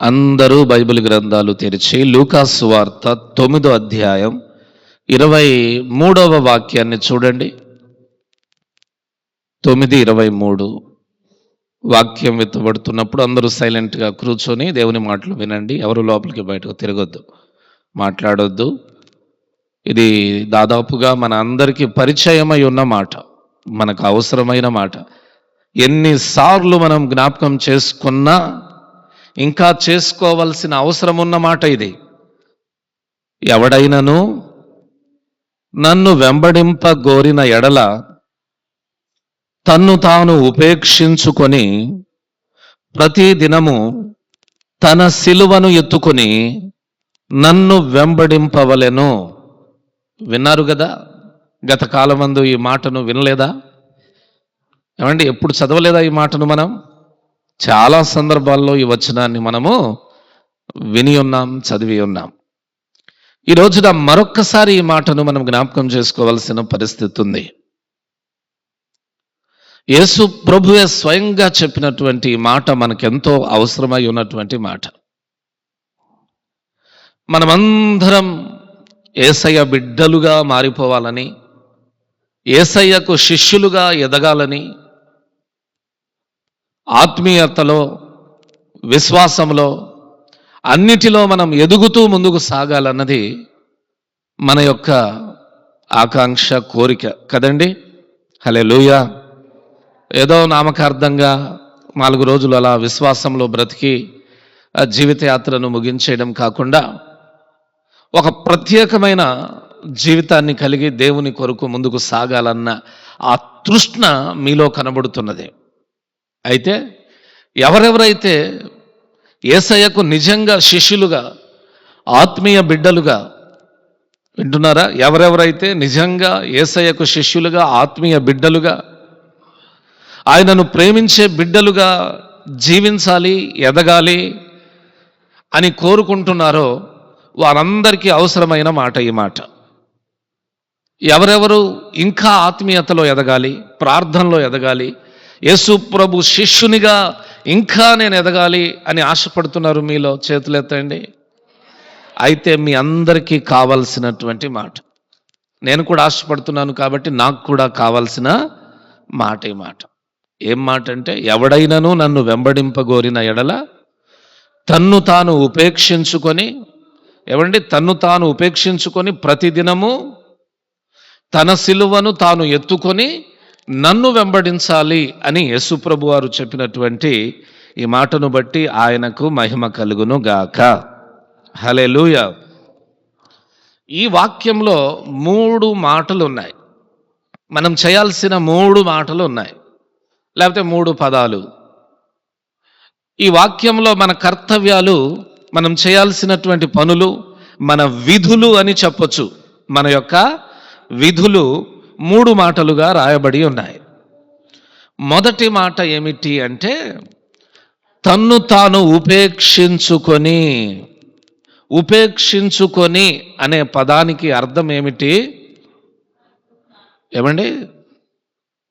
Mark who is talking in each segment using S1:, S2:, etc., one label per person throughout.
S1: అందరూ బైబిల్ గ్రంథాలు తెరిచి లూకాసు సువార్త 9వ అధ్యాయం 23వ వాక్యాన్ని చూడండి. 9:23 వాక్యం ఎత్తబడుతున్నప్పుడు అందరూ సైలెంట్గా కూర్చొని దేవుని మాటలు వినండి. ఎవరు లోపలికి బయటకు తిరగొద్దు, మాట్లాడొద్దు. ఇది దాదాపుగా మన అందరికీ పరిచయమై ఉన్న మాట, మనకు అవసరమైన మాట. ఎన్నిసార్లు మనం జ్ఞాపకం చేసుకున్నా ఇంకా చేసుకోవలసిన అవసరం ఉన్న మాట ఇది. ఎవడైనను నన్ను వెంబడింపగోరిన ఎడల తన్ను తాను ఉపేక్షించుకొని ప్రతి దినము తన సిలువను ఎత్తుకొని నన్ను వెంబడింపవలెను. విన్నారు కదా? గత కాలమందు ఈ మాటను వినలేదా? ఏమండి, ఎప్పుడు చదవలేదా ఈ మాటను? మనం చాలా సందర్భాల్లో ఈ వచనాన్ని మనము విని ఉన్నాం, చదివి ఉన్నాం. ఈ రోజున మరొక్కసారి ఈ మాటను మనం జ్ఞాపకం చేసుకోవాల్సిన పరిస్థితి ఉంది. యేసు ప్రభువే స్వయంగా చెప్పినటువంటి మాట మనకెంతో అవసరమై ఉన్నటువంటి మాట. మనమందరం యేసయ్య బిడ్డలుగా మారిపోవాలని, యేసయ్యకు శిష్యులుగా ఎదగాలని, ఆత్మీయతలో, విశ్వాసంలో, అన్నిటిలో మనం ఎదుగుతూ ముందుకు సాగాలన్నది మన యొక్క ఆకాంక్ష, కోరిక కదండి. హల్లెలూయా. ఏదో నామకార్థంగా 4 రోజులు అలా విశ్వాసంలో బ్రతికి జీవితయాత్రను ముగించేయడం కాకుండా ఒక ప్రత్యేకమైన జీవితాన్ని కలిగి దేవుని కొరకు ముందుకు సాగాలన్న ఆ తృష్ణ మీలో కనబడుతున్నది. అయితే ఎవరెవరైతే యేసయ్యకు నిజంగా శిష్యులుగా, ఆత్మీయ బిడ్డలుగా, వింటున్నారా? ఎవరెవరైతే నిజంగా యేసయ్యకు శిష్యులుగా, ఆత్మీయ బిడ్డలుగా, ఆయనను ప్రేమించే బిడ్డలుగా జీవించాలి, ఎదగాలి అని కోరుకుంటున్నారో వారందరికీ అవసరమైన మాట ఈ మాట. ఎవరెవరు ఇంకా ఆత్మీయతలో ఎదగాలి, ప్రార్థనలో ఎదగాలి, యేసు ప్రభు శిష్యునిగా ఇంకా నేను ఎదగాలి అని ఆశపడుతున్నారు మీలో చేతులెత్తండి. అయితే మీ అందరికీ కావాల్సినటువంటి మాట, నేను కూడా ఆశపడుతున్నాను కాబట్టి నాకు కూడా కావాల్సిన మాట ఈ మాట. ఏం మాట అంటే, ఎవడైనను నన్ను వెంబడింపగోరిన ఎడల తన్ను తాను ఉపేక్షించుకొని, తన్ను తాను ఉపేక్షించుకొని ప్రతిదినము తన సిలువను తాను ఎత్తుకొని నన్ను వెంబడించాలి అని యేసుప్రభు వారు చెప్పినటువంటి ఈ మాటను బట్టి ఆయనకు మహిమ కలుగును గాక. హల్లెలూయా. ఈ వాక్యంలో 3 మాటలు ఉన్నాయి. మనం చేయాల్సిన 3 మాటలు ఉన్నాయి, లేకపోతే 3 పదాలు. ఈ వాక్యంలో మన కర్తవ్యాలు, మనం చేయాల్సినటువంటి పనులు, మన విధులు అని చెప్పొచ్చు. మన యొక్క విధులు 3 మాటలుగా రాయబడి ఉన్నాయి. మొదటి మాట ఏమిటి అంటే, తన్ను తాను ఉపేక్షించుకొని. ఉపేక్షించుకొని అనే పదానికి అర్థం ఏమిటి?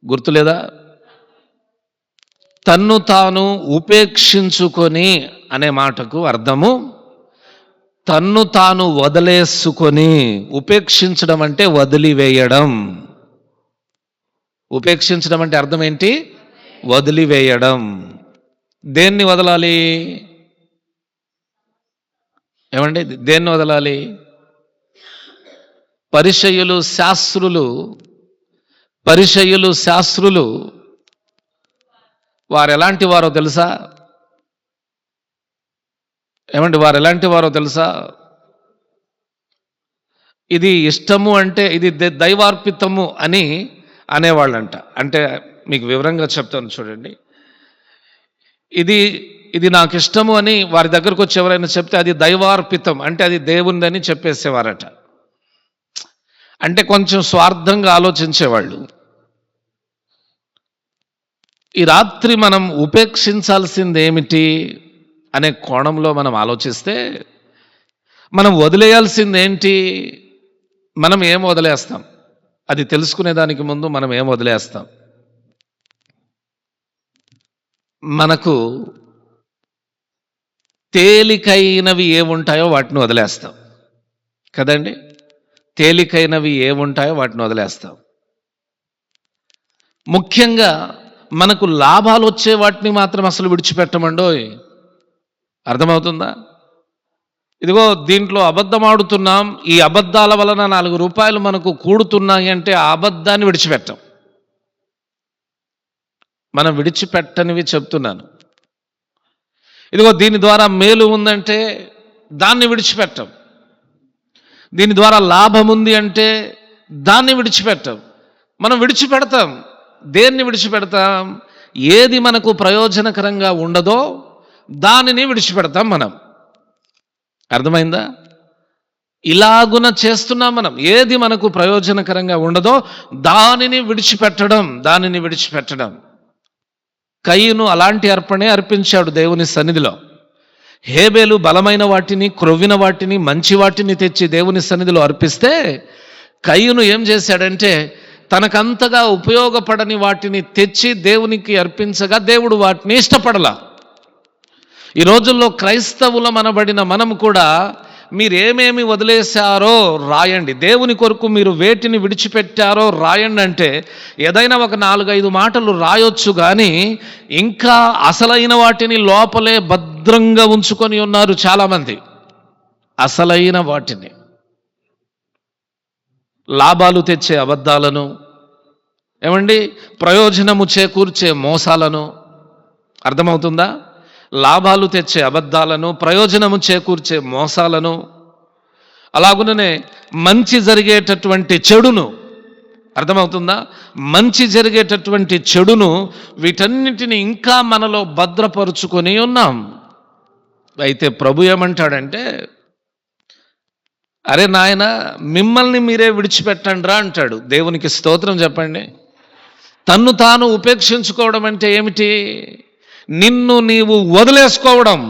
S1: గుర్తులేదా? తన్ను తాను ఉపేక్షించుకొని అనే మాటకు అర్థము తన్ను తాను వదిలేసుకొని. ఉపేక్షించడం అంటే వదిలివేయడం. ఉపేక్షించడం అంటే అర్థం ఏంటి? వదిలివేయడం. దేన్ని వదలాలి? దేన్ని వదలాలి? పరిసయ్యులు శాస్త్రులు వారు ఎలాంటి వారో తెలుసా? వారు ఎలాంటి వారో తెలుసా? ఇది ఇష్టము అంటే ఇది దైవార్పితము అని అనేవాళ్ళంట. అంటే మీకు వివరంగా చెప్తాను చూడండి. ఇది నాకు ఇష్టము అని వారి దగ్గరకు వచ్చి ఎవరైనా చెప్తే అది దైవార్పితం, అంటే అది దేవుందని చెప్పేసేవారట. అంటే కొంచెం స్వార్థంగా ఆలోచించేవాళ్ళు. ఈ రాత్రి మనం ఉపేక్షించాల్సింది ఏమిటి అనే కోణంలో మనం ఆలోచిస్తే, మనం వదిలేయాల్సింది ఏంటి? మనం ఏం వదిలేస్తాం? అది తెలుసుకునేదానికి ముందు మనం ఏం వదిలేస్తాం? మనకు తేలికైనవి ఏముంటాయో వాటిని వదిలేస్తాం కదండి. తేలికైనవి ఏముంటాయో వాటిని వదిలేస్తాం. ముఖ్యంగా మనకు లాభాలు వచ్చే వాటిని మాత్రం అసలు విడిచిపెట్టమండోయ్. అర్థమవుతుందా? ఇదిగో దీంట్లో అబద్ధం ఆడుతున్నాం, ఈ అబద్ధాల వలన 4 రూపాయలు మనకు కూడుతున్నాయి అంటే ఆ అబద్ధాన్ని విడిచిపెట్టాం. మనం విడిచిపెట్టనివి చెప్తున్నాను. ఇదిగో దీని ద్వారా మేలు ఉందంటే దాన్ని విడిచిపెట్టాం. దీని ద్వారా లాభం ఉంది అంటే దాన్ని విడిచిపెట్టాం. మనం విడిచిపెడతాం. దేన్ని విడిచిపెడతాం? ఏది మనకు ప్రయోజనకరంగా ఉండదో దానిని విడిచిపెడతాం మనం. అర్థమైందా? ఇలాగున చేస్తున్నాం మనం. ఏది మనకు ప్రయోజనకరంగా ఉండదో దానిని విడిచిపెట్టడం. కయ్యను అలాంటి అర్పణే అర్పించాడు దేవుని సన్నిధిలో. హేబేలు బలమైన వాటిని, క్రొవ్విన వాటిని, మంచి వాటిని తెచ్చి దేవుని సన్నిధిలో అర్పిస్తే, కయ్యను ఏం చేశాడంటే తనకంతగా ఉపయోగపడని వాటిని తెచ్చి దేవునికి అర్పించగా దేవుడు వాటిని ఇష్టపడలా. ఈ రోజుల్లో క్రైస్తవుల మనబడిన మనం కూడా మీరేమేమి వదిలేశారో రాయండి, దేవుని కొరకు మీరు వేటిని విడిచిపెట్టారో రాయండి అంటే ఏదైనా ఒక 4-5 మాటలు రాయొచ్చు, కానీ ఇంకా అసలైన వాటిని లోపలే భద్రంగా ఉంచుకొని ఉన్నారు చాలామంది. అసలైన వాటిని, లాభాలు తెచ్చే అబద్ధాలను, ఏమండి, ప్రయోజనము చేకూర్చే మోసాలను. అర్థమవుతుందా? లాభాలు తెచ్చే అబద్ధాలను, ప్రయోజనము చేకూర్చే మోసాలను, అలాగుననే మంచి జరిగేటటువంటి చెడును. అర్థమవుతుందా? మంచి జరిగేటటువంటి చెడును, వీటన్నిటిని ఇంకా మనలో భద్రపరుచుకొని ఉన్నాం. అయితే ప్రభు ఏమంటాడంటే, అరే నాయన, మిమ్మల్ని మీరే విడిచిపెట్టండి రా అంటాడు. దేవునికి స్తోత్రం చెప్పండి. తన్ను తాను ఉపేక్షించుకోవడం అంటే ఏమిటి? నిన్ను నీవు వదిలేసుకోవడం.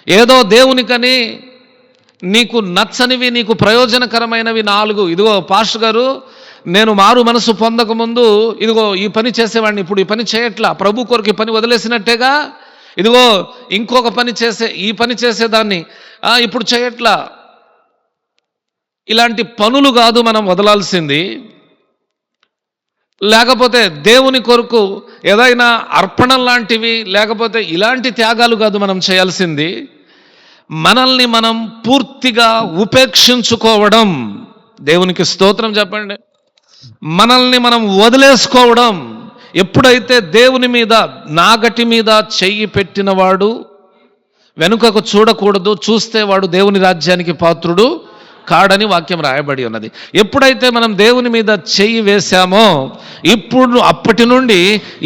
S1: ఏదో దేవునికని నీకు నచ్చనివి, నీకు ప్రయోజనకరమైనవి 4, ఇదిగో పాస్టర్ గారు నేను మారు మనసు పొందకముందు ఇదిగో ఈ పని చేసేవాడిని, ఇప్పుడు ఈ పని చేయట్లా, ప్రభు కొరకు ఈ పని వదిలేసినట్టేగా, ఇదిగో ఇంకొక పని ఈ పని చేసేదాన్ని ఇప్పుడు చేయట్లా. ఇలాంటి పనులు కాదు మనం వదలాల్సింది. లేకపోతే దేవుని కొరకు ఏదైనా అర్పణ లాంటివి, లేకపోతే ఇలాంటి త్యాగాలు కాదు మనం చేయాల్సింది. మనల్ని మనం పూర్తిగా ఉపేక్షించుకోవడం. దేవునికి స్తోత్రం చెప్పండి. మనల్ని మనం వదిలేసుకోవడం. ఎప్పుడైతే దేవుని మీద, నాగటి మీద చెయ్యి పెట్టినవాడు వెనుకకు చూడకూడదు, చూస్తే వాడు దేవుని రాజ్యానికి పాత్రుడు కాడని వాక్యం రాయబడి ఉన్నది. ఎప్పుడైతే మనం దేవుని మీద చెయ్యి వేశామో, ఇప్పుడు అప్పటి నుండి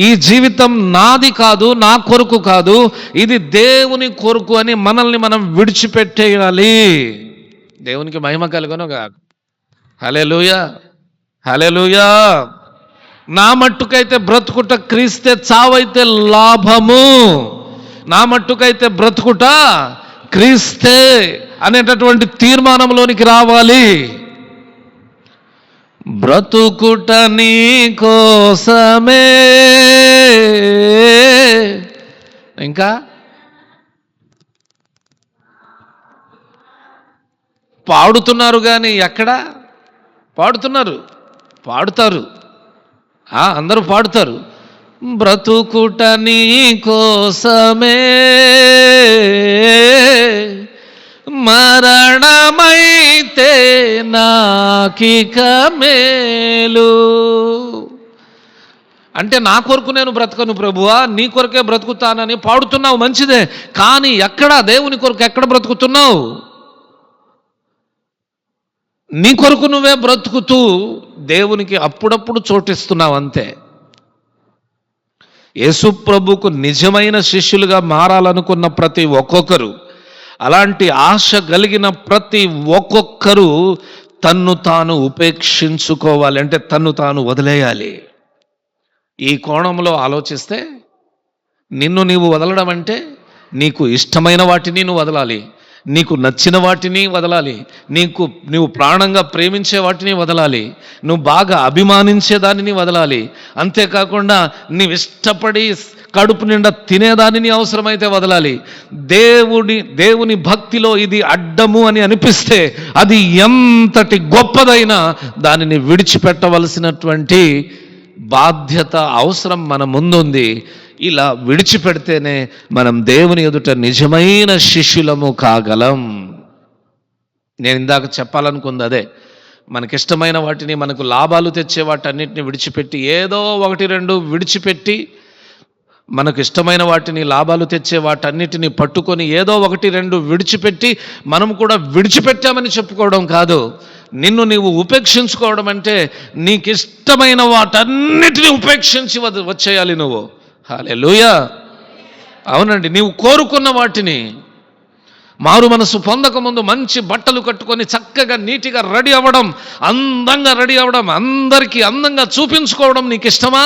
S1: ఈ జీవితం నాది కాదు, నా కొరకు కాదు, ఇది దేవుని కొరకు అని మనల్ని మనం విడిచిపెట్టేయాలి. దేవునికి మహిమ కలుగును గాక. హల్లెలూయా, హల్లెలూయా. నా మట్టుకైతే బ్రతుకుట క్రీస్తే, చావైతే లాభము. నా మట్టుకైతే బ్రతుకుట క్రీస్తే అనేటటువంటి తీర్మానంలోనికి రావాలి. బ్రతుకుట నీ కోసమే. ఇంకా పాడుతున్నారు, కానీ ఎక్కడ పాడుతారు, అందరూ పాడుతారు. బ్రతుకుట నీ కోసమే, మరణమైతే నాకిక మేలు. అంటే నా కొరకు నేను బ్రతకను ప్రభువా, నీ కొరకే బ్రతుకుతానని పాడుతున్నావు, మంచిదే. కానీ ఎక్కడ దేవుని కొరకు ఎక్కడ బ్రతుకుతున్నావు? నీ కొరకు నువ్వే బ్రతుకుతూ దేవునికి అప్పుడప్పుడు చోటిస్తున్నావు అంతే. యేసు ప్రభుకు నిజమైన శిష్యులుగా మారాలనుకున్న ప్రతి ఒక్కొక్కరు, అలాంటి ఆశ కలిగిన ప్రతి ఒక్కొక్కరు తన్ను తాను ఉపేక్షించుకోవాలి. అంటే తన్ను తాను వదిలేయాలి. ఈ కోణంలో ఆలోచిస్తే నిన్ను నీవు వదలడం అంటే నీకు ఇష్టమైన వాటిని నువ్వు వదలాలి, నీకు నచ్చిన వాటిని వదలాలి, నువ్వు ప్రాణంగా ప్రేమించే వాటిని వదలాలి, నువ్వు బాగా అభిమానించే దానిని వదలాలి. అంతేకాకుండా నీవు ఇష్టపడి కడుపు నిండా తినేదానిని అవసరమైతే వదలాలి. దేవుని భక్తిలో ఇది అడ్డము అని అనిపిస్తే అది ఎంతటి గొప్పదైనా దానిని విడిచిపెట్టవలసినటువంటి బాధ్యత, అవసరం మన ముందుంది. ఇలా విడిచిపెడితేనే మనం దేవుని ఎదుట నిజమైన శిష్యులము కాగలం. నేను ఇందాక చెప్పాలనుకుంది అదే. మనకిష్టమైన వాటిని, మనకు లాభాలు తెచ్చే వాటన్నిటిని విడిచిపెట్టి, ఏదో ఒకటి రెండు విడిచిపెట్టి, మనకు ఇష్టమైన వాటిని, లాభాలు తెచ్చే వాటన్నిటిని పట్టుకొని ఏదో ఒకటి రెండు విడిచిపెట్టి మనం కూడా విడిచిపెట్టామని చెప్పుకోవడం కాదు. నిన్ను నీవు ఉపేక్షించుకోవడం అంటే నీకు ఇష్టమైన వాటన్నిటిని ఉపేక్షించి వచ్చేయాలి నువ్వు. హల్లెలూయా. అవునండి, నీవు కోరుకున్న వాటిని. మారు మనసు పొందకముందు మంచి బట్టలు కట్టుకొని చక్కగా నీటిగా రెడీ అవ్వడం, అందంగా రెడీ అవ్వడం, అందరికీ అందంగా చూపించుకోవడం నీకు ఇష్టమా?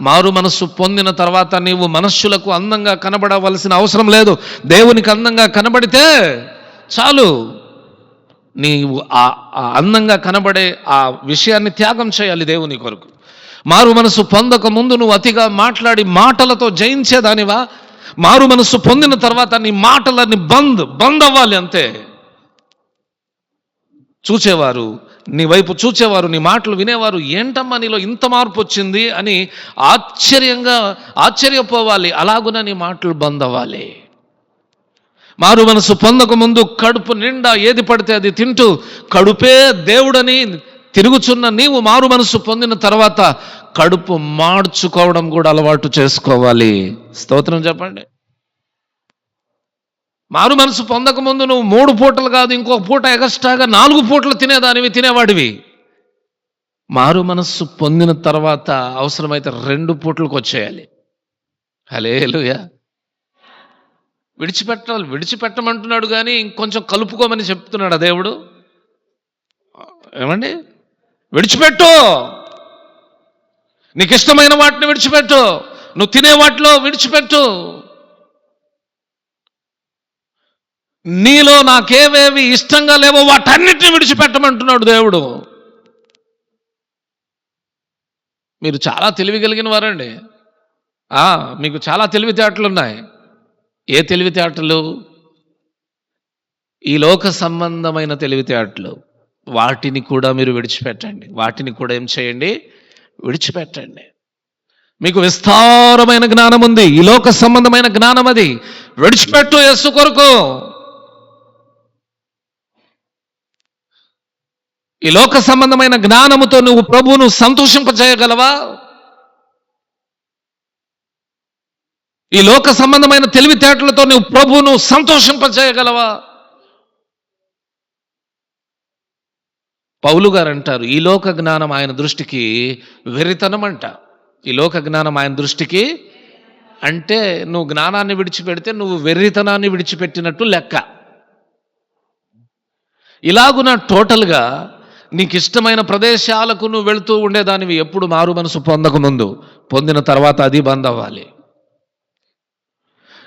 S1: మారు మనస్సు పొందిన తర్వాత నీవు మనుష్యులకు అందంగా కనబడవలసిన అవసరం లేదు. దేవునికి అందంగా కనబడితే చాలు. నీవు ఆ అందంగా కనబడే ఆ విషయాన్ని త్యాగం చేయాలి దేవుని కొరకు. మారు మనసు పొందక ముందు నువ్వు అతిగా మాట్లాడి మాటలతో జయించేదానివా? మారు మనసు పొందిన తర్వాత నీ మాటలన్నీ బంద్ అవ్వాలి అంతే. చూచేవారు, నీ వైపు చూచేవారు, నీ మాటలు వినేవారు, ఏంటమ్మా నీలో ఇంత మార్పు వచ్చింది అని ఆశ్చర్యపోవాలి. అలాగున నీ మాటలు బంద్ అవ్వాలి. మారు మనసు పొందక ముందు కడుపు నిండా ఏది పడితే అది తింటూ కడుపే దేవుడని తిరుగుచున్న నీవు మారు మనసు పొందిన తర్వాత కడుపు మార్చుకోవడం కూడా అలవాటు చేసుకోవాలి. స్తోత్రం చెప్పండి. మారు మనసు పొందక ముందు నువ్వు 3 పూటలు కాదు, ఇంకొక పూట ఎగస్ట్రాగా 4 పూటలు తినేవాడివి. మారు మనస్సు పొందిన తర్వాత అవసరమైతే 2 పూటలకు వచ్చేయాలి. హల్లెలూయా. విడిచిపెట్టమంటున్నాడు కానీ ఇంకొంచెం కలుపుకోమని చెప్తున్నాడు ఆ దేవుడు. ఏమండి, విడిచిపెట్టు. నీకు ఇష్టమైన వాటిని విడిచిపెట్టు. నువ్వు తినే వాటిలో విడిచిపెట్టు. నీలో నాకేవేవి ఇష్టంగా లేవో వాటన్నిటిని విడిచిపెట్టమంటున్నాడు దేవుడు. మీరు చాలా తెలివి కలిగిన వారండి. మీకు చాలా తెలివితేటలు ఉన్నాయి. ఏ తెలివితేటలు? ఈ లోక సంబంధమైన తెలివితేటలు. వాటిని కూడా మీరు విడిచిపెట్టండి. వాటిని కూడా ఏం చేయండి? విడిచిపెట్టండి. మీకు విస్తారమైన జ్ఞానం ఉంది, ఈ లోక సంబంధమైన జ్ఞానం, అది విడిచిపెట్టు యేసు కొరకు. ఈ లోక సంబంధమైన జ్ఞానముతో నువ్వు ప్రభువును సంతోషింపజేయగలవా? ఈ లోక సంబంధమైన తెలివితేటలతో నువ్వు ప్రభువును సంతోషింపజేయగలవా? పౌలు గారు అంటారు, ఈ లోక జ్ఞానం ఆయన దృష్టికి వెర్రితనం అంట. ఈ లోక జ్ఞానం ఆయన దృష్టికి అంటే నువ్వు జ్ఞానాన్ని విడిచిపెడితే నువ్వు వెర్రితనాన్ని విడిచిపెట్టినట్టు లెక్క. ఇలాగున టోటల్గా నీకు ఇష్టమైన ప్రదేశాలకు నువ్వు వెళుతూ ఉండేదానివి ఎప్పుడు మారు మనసు పొందక ముందు. పొందిన తర్వాత అది బంద్ అవ్వాలి.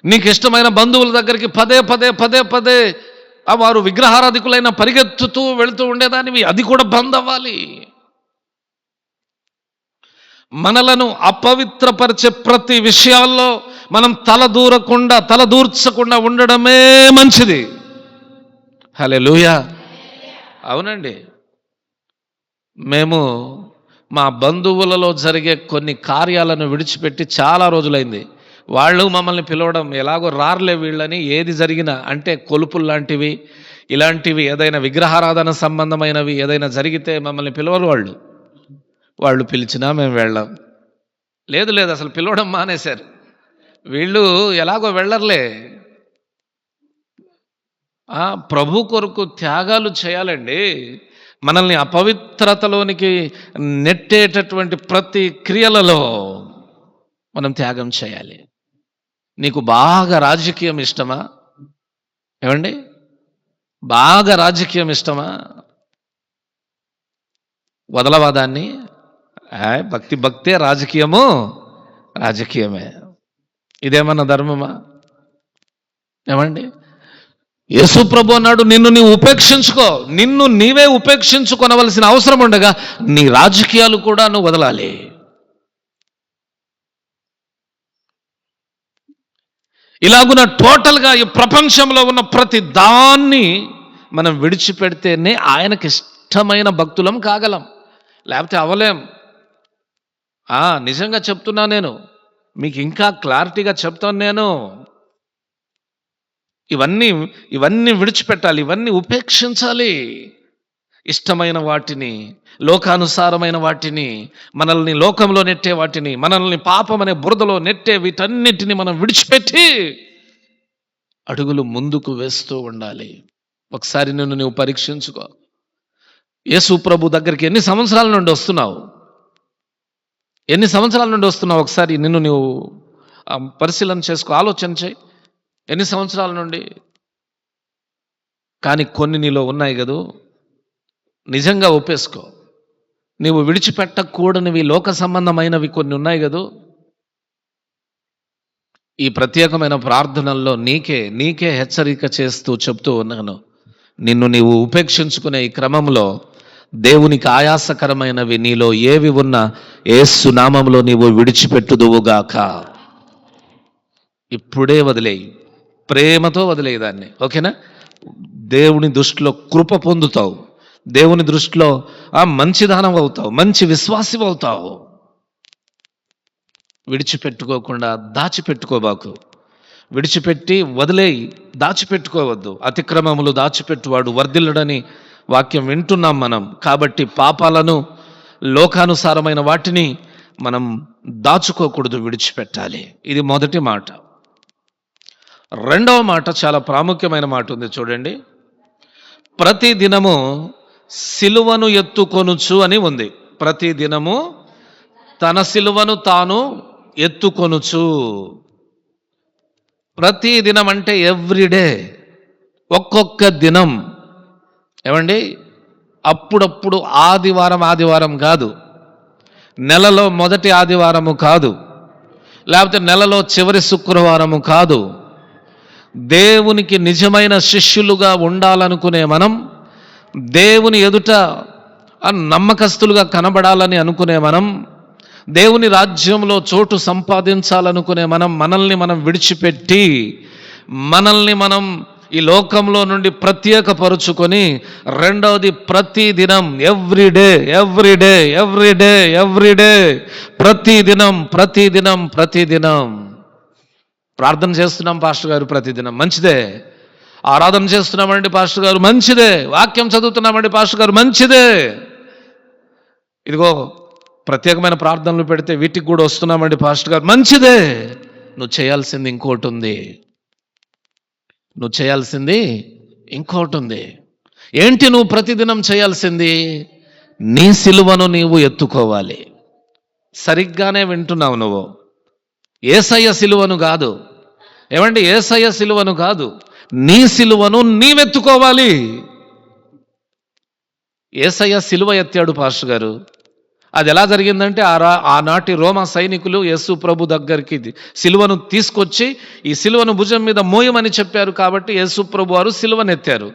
S1: నీకు ఇష్టమైన బంధువుల దగ్గరికి పదే వారు విగ్రహారాధికులైన పరిగెత్తుతూ వెళుతూ ఉండేదానివి, అది కూడా బంద్ అవ్వాలి. మనలను అపవిత్రపరిచే ప్రతి విషయాల్లో మనం తలదూర్చకుండా ఉండడమే మంచిది. హల్లెలూయా. అవునండి, మేము మా బంధువులలో జరిగే కొన్ని కార్యాలను విడిచిపెట్టి చాలా రోజులైంది. వాళ్ళు మమ్మల్ని పిలవడం, ఎలాగో రారులే వీళ్ళని, ఏది జరిగినా అంటే కొలుపులు లాంటివి ఇలాంటివి ఏదైనా విగ్రహారాధన సంబంధమైనవి ఏదైనా జరిగితే మమ్మల్ని పిలవరు. వాళ్ళు పిలిచినా మేము వెళ్ళాం. లేదు అసలు పిలవడం మానేశారు. వీళ్ళు ఎలాగో వెళ్ళర్లే. ప్రభు కొరకు త్యాగాలు చేయాలండి. మనల్ని అపవిత్రతలోనికి నెట్టేటటువంటి ప్రతి క్రియలలో మనం త్యాగం చేయాలి. నీకు బాగా రాజకీయం ఇష్టమా? ఏమండి, బాగా రాజకీయం ఇష్టమా? వదలవా దాన్ని? భక్తే, రాజకీయమే. ఇదేమన్నా ధర్మమా? ఏమండి, యేసు ప్రభు అన్నాడు, నిన్ను నీవు ఉపేక్షించుకో. నిన్ను నీవే ఉపేక్షించుకొనవలసిన అవసరం ఉండగా నీ రాజకీయాలు కూడా నువ్వు వదలాలి. ఇలాగున టోటల్గా ఈ ప్రపంచంలో ఉన్న ప్రతి దాన్ని మనం విడిచిపెడితేనే ఆయనకి ఇష్టమైన భక్తులం కాగలం, లేకపోతే అవలేం. నిజంగా చెప్తున్నా, నేను మీకు ఇంకా క్లారిటీగా చెప్తాను. నేను ఇవన్నీ విడిచిపెట్టాలి, ఇవన్నీ ఉపేక్షించాలి. ఇష్టమైన వాటిని, లోకానుసారమైన వాటిని, మనల్ని లోకంలో నెట్టే వాటిని, మనల్ని పాపం అనే బురదలో నెట్టే వీటన్నిటిని మనం విడిచిపెట్టి అడుగులు ముందుకు వేస్తూ ఉండాలి. ఒకసారి నిన్ను నువ్వు పరీక్షించుకో. యేసు ప్రభు దగ్గరికి ఎన్ని సంవత్సరాల నుండి వస్తున్నావు? ఎన్ని సంవత్సరాల నుండి వస్తున్నావు? ఒకసారి నిన్ను నువ్వు పరిశీలన చేసుకో, ఆలోచన చేయి. ఎన్ని సంవత్సరాల నుండి? కానీ కొన్ని నీలో ఉన్నాయి కదూ, నిజంగా ఒప్పేసుకో. నీవు విడిచిపెట్టకూడనివి, లోక సంబంధమైనవి కొన్ని ఉన్నాయి కదూ. ఈ ప్రత్యేకమైన ప్రార్థనల్లో నీకే హెచ్చరిక చేస్తూ చెప్తూ ఉన్నాను. నిన్ను నీవు ఉపేక్షించుకునే ఈ క్రమంలో దేవునికి ఆయాసకరమైనవి నీలో ఏవి ఉన్నా యేసు నామములో నీవు విడిచిపెట్టుదువుగాక. ఇప్పుడే వదిలేయి, ప్రేమతో వదిలేయి దాన్ని, ఓకేనా? దేవుని దృష్టిలో కృప పొందుతావు, దేవుని దృష్టిలో మంచిదానం అవుతావు, మంచి విశ్వాసి అవుతావు. విడిచిపెట్టుకోకుండా దాచిపెట్టుకోబాకు. విడిచిపెట్టి వదిలేయి, దాచిపెట్టుకోవద్దు. అతిక్రమములు దాచిపెట్టువాడు వర్ధిల్లడని వాక్యం వింటున్నాం మనం. కాబట్టి పాపాలను, లోకానుసారమైన వాటిని మనం దాచుకోకూడదు, విడిచిపెట్టాలి. ఇది మొదటి మాట. రెండవ మాట చాలా ప్రాముఖ్యమైన మాట ఉంది, చూడండి. ప్రతి దినము సిలువను ఎత్తుకొనుచు అని ఉంది. ప్రతి దినము తన సిలువను తాను ఎత్తుకొనుచు. ప్రతి దినం అంటే ఎవ్రీడే, ఒక్కొక్క దినం. ఏమండి, అప్పుడప్పుడు ఆదివారం కాదు, నెలలో మొదటి ఆదివారము కాదు, లేకపోతే నెలలో చివరి శుక్రవారము కాదు. దేవునికి నిజమైన శిష్యులుగా ఉండాలనుకునే మనం, దేవుని ఎదుట నమ్మకస్తులుగా కనబడాలని అనుకునే మనం, దేవుని రాజ్యంలో చోటు సంపాదించాలనుకునే మనం, మనల్ని మనం విడిచిపెట్టి, మనల్ని మనం ఈ లోకంలో నుండి ప్రత్యేకపరుచుకొని, రెండవది ప్రతి దినం, ఎవ్రీడే ప్రతిదినం ప్రార్థన చేస్తున్నాం పాస్టర్ గారు, ప్రతిదినం మంచిదే. ఆరాధన చేస్తున్నామండి పాస్టర్ గారు, మంచిదే. వాక్యం చదువుతున్నామండి పాస్టర్ గారు, మంచిదే. ఇదిగో ప్రత్యేకమైన ప్రార్థనలు పెడితే వీటికి కూడా వస్తున్నామండి పాస్టర్ గారు, మంచిదే. నువ్వు చేయాల్సింది ఇంకోటి ఉంది. ఏంటి నువ్వు ప్రతిదినం చేయాల్సింది? నీ సిలువను నీవు ఎత్తుకోవాలి. సరిగ్గానే వింటున్నావు నువ్వు. యేసయ్య సిలువను కాదు, ఏమండి, యేసయ్య సిలువను కాదు, నీ సిలువను నీవెత్తుకోవాలి. యేసయ్య సిలువ ఎత్తాడు పాస్టర్ గారు. అది ఎలా జరిగిందంటే, ఆనాటి రోమా సైనికులు యేసు ప్రభు దగ్గరికి సిలువను తీసుకొచ్చి, ఈ సిలువను భుజం మీద మోయమని చెప్పారు. కాబట్టి యేసు ప్రభు వారు సిలువను ఎత్తారు.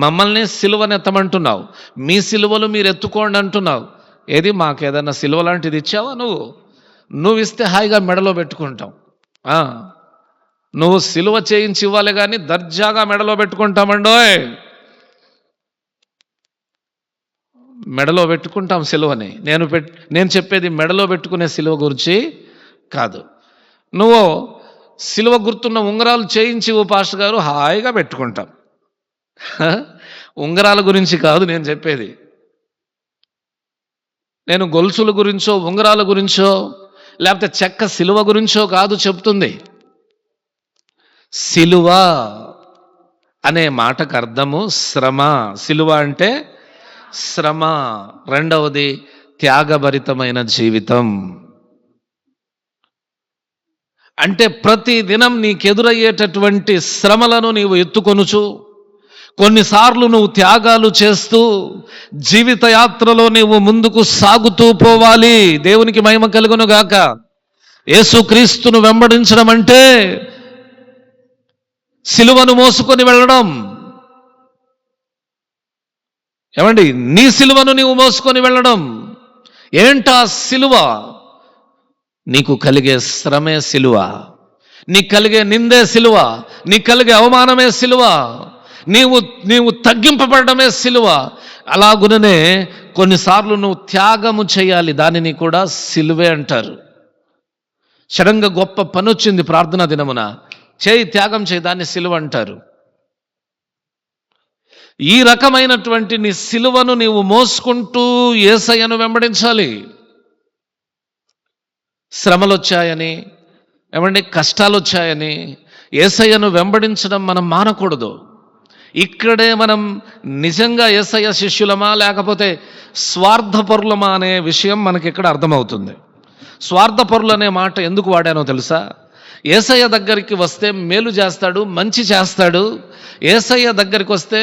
S1: మమ్మల్ని సిలువను ఎత్తమంటున్నావు, మీ సిలువలు మీరు ఎత్తుకోండి అంటున్నావు. ఏది, మాకు ఏదన్నా సిలువ లాంటిది ఇచ్చావా? నువ్వు ఇస్తే హాయిగా మెడలో పెట్టుకుంటాం. నువ్వు సిలువ చేయించి ఇవ్వాలి, కానీ దర్జాగా మెడలో పెట్టుకుంటామండోయ్. మెడలో పెట్టుకుంటాం సిలువని. నేను చెప్పేది మెడలో పెట్టుకునే సిలువ గురించి కాదు. నువ్వు సిలువ గుర్తున్న ఉంగరాలు చేయించి పాస్టర్ గారు, హాయిగా పెట్టుకుంటాం. ఉంగరాల గురించి కాదు నేను చెప్పేది. నేను గొలుసుల గురించో, ఉంగరాల గురించో, లేకపోతే చెక్క సిలువ గురించో కాదు చెప్తుంది. సిలువ అనే మాటకు అర్థము శ్రమ. సిలువ అంటే శ్రమ. రెండవది త్యాగభరితమైన జీవితం. అంటే ప్రతి దినం నీకెదురయ్యేటటువంటి శ్రమలను నీవు ఎత్తుకొనుచు, కొన్నిసార్లు నువ్వు త్యాగాలు చేస్తూ జీవిత యాత్రలో నీవు ముందుకు సాగుతూ పోవాలి. దేవునికి మహిమ కలుగును గాక. యేసుక్రీస్తును వెంబడించడం అంటే సిలువను మోసుకొని వెళ్ళడం. ఏమండి, నీ సిలువను నీవు మోసుకొని వెళ్ళడం. ఏంటా సిలువ? నీకు కలిగే శ్రమే సిలువ. నీకు కలిగే నిందే సిలువ, నీకు కలిగే అవమానమే సిలువ, నీవు తగ్గింపబడమే సిలువ. అలాగుననే కొన్నిసార్లు నువ్వు త్యాగము చేయాలి, దానిని కూడా సిలువే అంటారు. సడన్గా గొప్ప పని వచ్చింది ప్రార్థనా దినమున, త్యాగం చేయి, దాన్ని సిలువ అంటారు. ఈ రకమైనటువంటి నీ సిలువను నీవు మోసుకుంటూ యేసయ్యను వెంబడించాలి. శ్రమలు వచ్చాయని, కష్టాలు వచ్చాయని యేసయ్యను వెంబడించడం మనం మానకూడదు. ఇక్కడే మనం నిజంగా యేసయ్య శిష్యులమా లేకపోతే స్వార్థపరులమా అనే విషయం మనకి ఇక్కడ అర్థమవుతుంది. స్వార్థపరులు అనే మాట ఎందుకు వాడానో తెలుసా? యేసయ్య దగ్గరికి వస్తే మేలు చేస్తాడు, మంచి చేస్తాడు. యేసయ్య దగ్గరికి వస్తే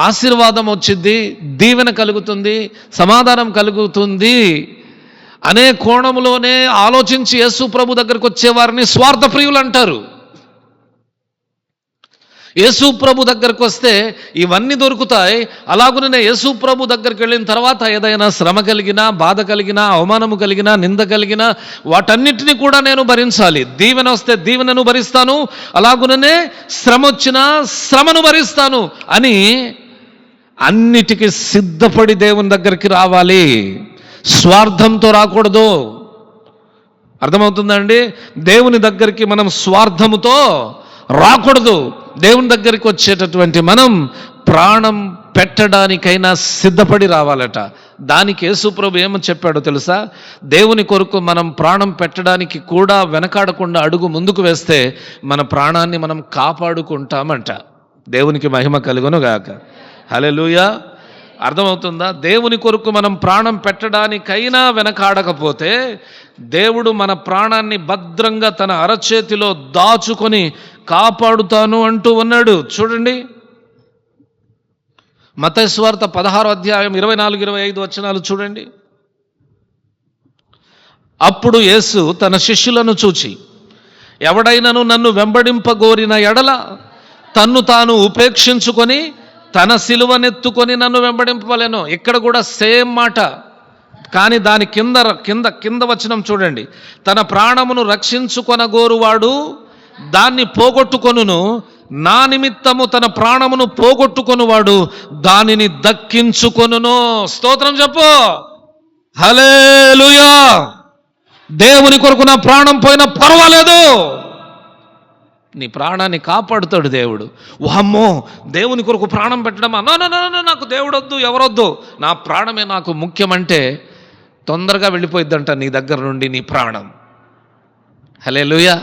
S1: ఆశీర్వాదం వచ్చింది, దీవెన కలుగుతుంది, సమాధానం కలుగుతుంది అనే కోణంలోనే ఆలోచించి యేసు ప్రభు దగ్గరికి వచ్చేవారిని స్వార్థప్రియులు అంటారు. యేసు ప్రభు దగ్గరికి వస్తే ఇవన్నీ దొరుకుతాయి. అలాగునే యేసు ప్రభు దగ్గరికి వెళ్ళిన తర్వాత ఏదైనా శ్రమ కలిగినా, బాధ కలిగినా, అవమానము కలిగినా, నింద కలిగినా వాటన్నిటినీ కూడా నేను భరించాలి. దీవెన వస్తే దీవెనను భరిస్తాను, అలాగుననే శ్రమ వచ్చినా శ్రమను భరిస్తాను అని అన్నిటికీ సిద్ధపడి దేవుని దగ్గరికి రావాలి. స్వార్థంతో రాకూడదు. అర్థమవుతుందండి? దేవుని దగ్గరికి మనం స్వార్థముతో రాకూడదు. దేవుని దగ్గరికి వచ్చేటటువంటి మనం ప్రాణం పెట్టడానికైనా సిద్ధపడి రావాలట. దానికి యేసుప్రభు ఏమని చెప్పాడో తెలుసా? దేవుని కొరకు మనం ప్రాణం పెట్టడానికి కూడా వెనకాడకుండా అడుగు ముందుకు వేస్తే మన ప్రాణాన్ని మనం కాపాడుకుంటామంట. దేవునికి మహిమ కలుగును గాక. హల్లెలూయా. అర్థమవుతుందా? దేవుని కొరకు మనం ప్రాణం పెట్టడానికైనా వెనకాడకపోతే దేవుడు మన ప్రాణాన్ని భద్రంగా తన అరచేతిలో దాచుకొని కాపాడుతాను అంటూ ఉన్నాడు. చూడండి, మత్తయి సువార్త 16వ అధ్యాయం 24-25 వచనాలు చూడండి. అప్పుడు యేసు తన శిష్యులను చూచి, ఎవడైనను నన్ను వెంబడింపగోరిన ఎడల తన్ను తాను ఉపేక్షించుకొని తన సిలువనెత్తుకొని నన్ను వెంబడింపవలెను. ఇక్కడ కూడా సేమ్ మాట, కానీ దాని కింద వచనం చూడండి. తన ప్రాణమును రక్షించుకొనగోరువాడు దాన్ని పోగొట్టుకొనును, నా నిమిత్తము తన ప్రాణమును పోగొట్టుకొనువాడు దానిని దక్కించుకొనును. స్తోత్రం చెప్పు. హల్లెలూయా. దేవుని కొరకు నా ప్రాణం పోయినా పర్వాలేదు, నీ ప్రాణాన్ని కాపాడుతాడు దేవుడు. వామ్మో, దేవుని కొరకు ప్రాణం పెట్టడమా? నాకు దేవుడొద్దు, ఎవరొద్దు, నా ప్రాణమే నాకు ముఖ్యమంటే తొందరగా వెళ్ళిపోయిద్దంట నీ దగ్గర నుండి నీ ప్రాణం. హల్లెలూయా.